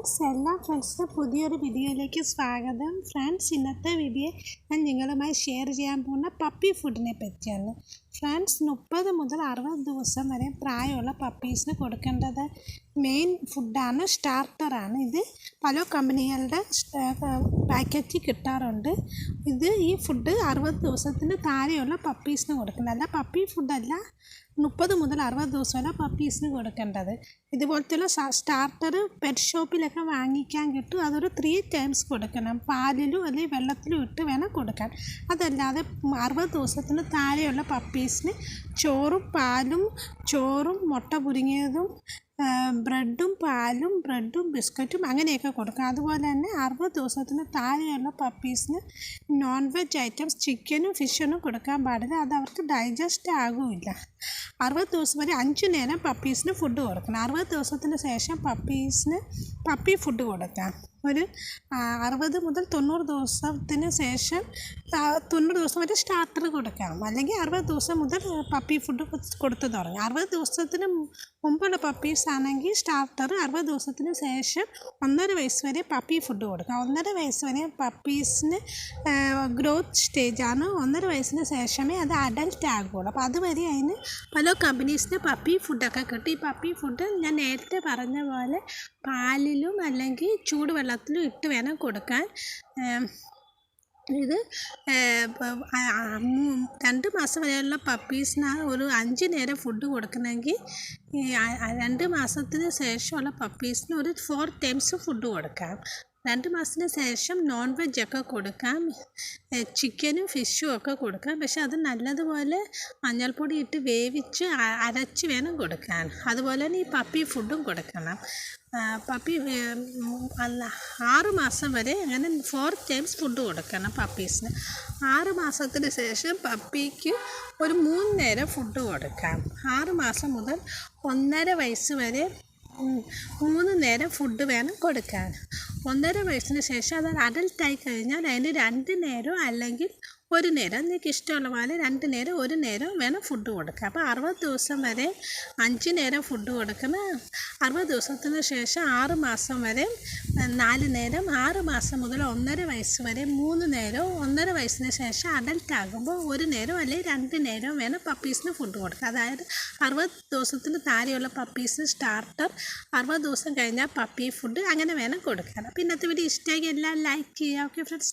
എല്ലാ ഫ്രണ്ട്സിനും പുതിയൊരു വീഡിയോയിലേക്ക് സ്വാഗതം. ഫ്രണ്ട്സ്, ഇന്നത്തെ വീഡിയോ ഞാൻ നിങ്ങളുമായി ഷെയർ ചെയ്യാൻ പോകുന്ന പപ്പി ഫുഡിനെ പറ്റിയാണ്. ഫ്രണ്ട്സ്, 30 മുതൽ 60 ദിവസം വരെ പ്രായമുള്ള പപ്പീസിന് കൊടുക്കേണ്ടത് മെയിൻ ഫുഡാണ്, സ്റ്റാർട്ടറാണ്. ഇത് പല കമ്പനികളുടെ പാക്കറ്റിൽ കിട്ടാറുണ്ട്. ഈ ഫുഡ് 60 ദിവസത്തിന് താഴെയുള്ള പപ്പീസിന് കൊടുക്കേണ്ടത്, അല്ല പപ്പി ഫുഡല്ല. 30 മുതൽ 60 ദിവസമല്ല പപ്പീസിന് കൊടുക്കേണ്ടത്. ഇതുപോലത്തെയുള്ള സ്റ്റാർട്ടർ പെറ്റ് ഷോപ്പിലൊക്കെ വാങ്ങിക്കാൻ കിട്ടും. അതൊരു 3 ടൈംസ് കൊടുക്കണം. പാലിലും അല്ലെങ്കിൽ വെള്ളത്തിലും ഇട്ട് വേണം കൊടുക്കാൻ. അതല്ലാതെ 60 ദിവസത്തിന് താഴെയുള്ള പപ്പീസിന് ചോറും മുട്ട പുഴുങ്ങിയതും ബ്രെഡും ബിസ്ക്കറ്റും അങ്ങനെയൊക്കെ കൊടുക്കാം. അതുപോലെ തന്നെ 60 ദിവസത്തിന് താഴെയുള്ള പപ്പീസിന് നോൺ വെജ് ഐറ്റംസ് ചിക്കനും ഫിഷൊന്നും കൊടുക്കാൻ പാടില്ല. അത് അവർക്ക് ഡൈജസ്റ്റ് ആകില്ല. 60 ദിവസം വരെ 5 നേരം പപ്പീസിന് ഫുഡ് കൊടുക്കണം. 60 ദിവസത്തിന് ശേഷം പപ്പീസിന് പപ്പി ഫുഡ് കൊടുക്കാം. ഒരു 60 മുതൽ 90 ദിവസത്തിന് ശേഷം 90 ദിവസം വരെ സ്റ്റാർട്ടർ കൊടുക്കാം. അല്ലെങ്കിൽ 60 ദിവസം മുതൽ പപ്പി ഫുഡ് കൊടുത്തു തുടങ്ങും. 60 ദിവസത്തിന് മുമ്പുള്ള പപ്പീസ് ആണെങ്കിൽ സ്റ്റാർട്ടർ, 60 ദിവസത്തിന് ശേഷം 1.5 വയസ്സ് വരെ പപ്പി ഫുഡ് കൊടുക്കാം. 1.5 വയസ്സ് വരെ പപ്പീസിന് ഗ്രോത്ത് സ്റ്റേജാണ്. 1.5 വയസ്സിന് ശേഷമേ അത് അഡൽട്ട് ആകുള്ളൂ. അപ്പോൾ അതുവരെ അതിന് പല കമ്പനീസിന് പപ്പി ഫുഡൊക്കെ കിട്ടും. ഈ പപ്പി ഫുഡ് ഞാൻ നേരത്തെ പറഞ്ഞ പോലെ പാലിലും അല്ലെങ്കിൽ ചൂടുവെള്ളത്തിലും ഇട്ട് വേണം കൊടുക്കാൻ. ഇത് 2 മാസം വരെയുള്ള പപ്പീസിന് ഒരു 5 നേരം ഫുഡ് കൊടുക്കണമെങ്കിൽ 2 മാസത്തിന് ശേഷമുള്ള പപ്പീസിന് ഒരു 4 ടൈംസ് ഫുഡ് കൊടുക്കാം. 2 മാസത്തിന് ശേഷം നോൺ വെജൊക്കെ കൊടുക്കാം, ചിക്കനും ഫിഷും ഒക്കെ കൊടുക്കാം. പക്ഷെ അത് നല്ലതുപോലെ മഞ്ഞൾപ്പൊടി ഇട്ട് വേവിച്ച് അരച്ച് വേണം കൊടുക്കാൻ. അതുപോലെ തന്നെ ഈ പപ്പി ഫുഡും കൊടുക്കണം. പപ്പി 6 മാസം വരെ അങ്ങനെ 4 ടൈംസ് ഫുഡ് കൊടുക്കണം പപ്പീസിന്. 6 മാസത്തിന് ശേഷം പപ്പിക്ക് ഒരു 3 നേരം ഫുഡ് കൊടുക്കാം. 6 മാസം മുതൽ 1.5 വയസ്സ് വരെ 3 നേരം ഫുഡ് വേണം കൊടുക്കാൻ. 1.5 വയസ്സിന് ശേഷം അത് അഡൽട്ടായി കഴിഞ്ഞാൽ അതിന് 2 നേരം അല്ലെങ്കിൽ 1 നേരം, നിങ്ങൾക്ക് ഇഷ്ടമുള്ള പോലെ 2 നേരം 1 നേരം വേണം ഫുഡ് കൊടുക്കുക. അപ്പോൾ 60 ദിവസം വരെ 5 നേരം ഫുഡ് കൊടുക്കണം. 60 ദിവസത്തിന് ശേഷം 6 മാസം വരെ 4 നേരം, 6 മാസം മുതൽ 1.5 വയസ്സ് വരെ 3 നേരം, 1.5 വയസ്സിന് ശേഷം അഡൽട്ട് ആകുമ്പോൾ 1 നേരം അല്ലെങ്കിൽ 2 നേരം വേണം പപ്പീസിന് ഫുഡ് കൊടുക്കുക. അതായത് 60 ദിവസത്തിന് താഴെയുള്ള പപ്പീസിന് സ്റ്റാർട്ടർ, 60 ദിവസം കഴിഞ്ഞാൽ പപ്പി ഫുഡ്, അങ്ങനെ വേണം കൊടുക്കാൻ. അപ്പോൾ ഇന്നത്തെ വീഡിയോ ഇഷ്ടമായി എല്ലാം ലൈക്ക് ചെയ്യുക. Okay friends.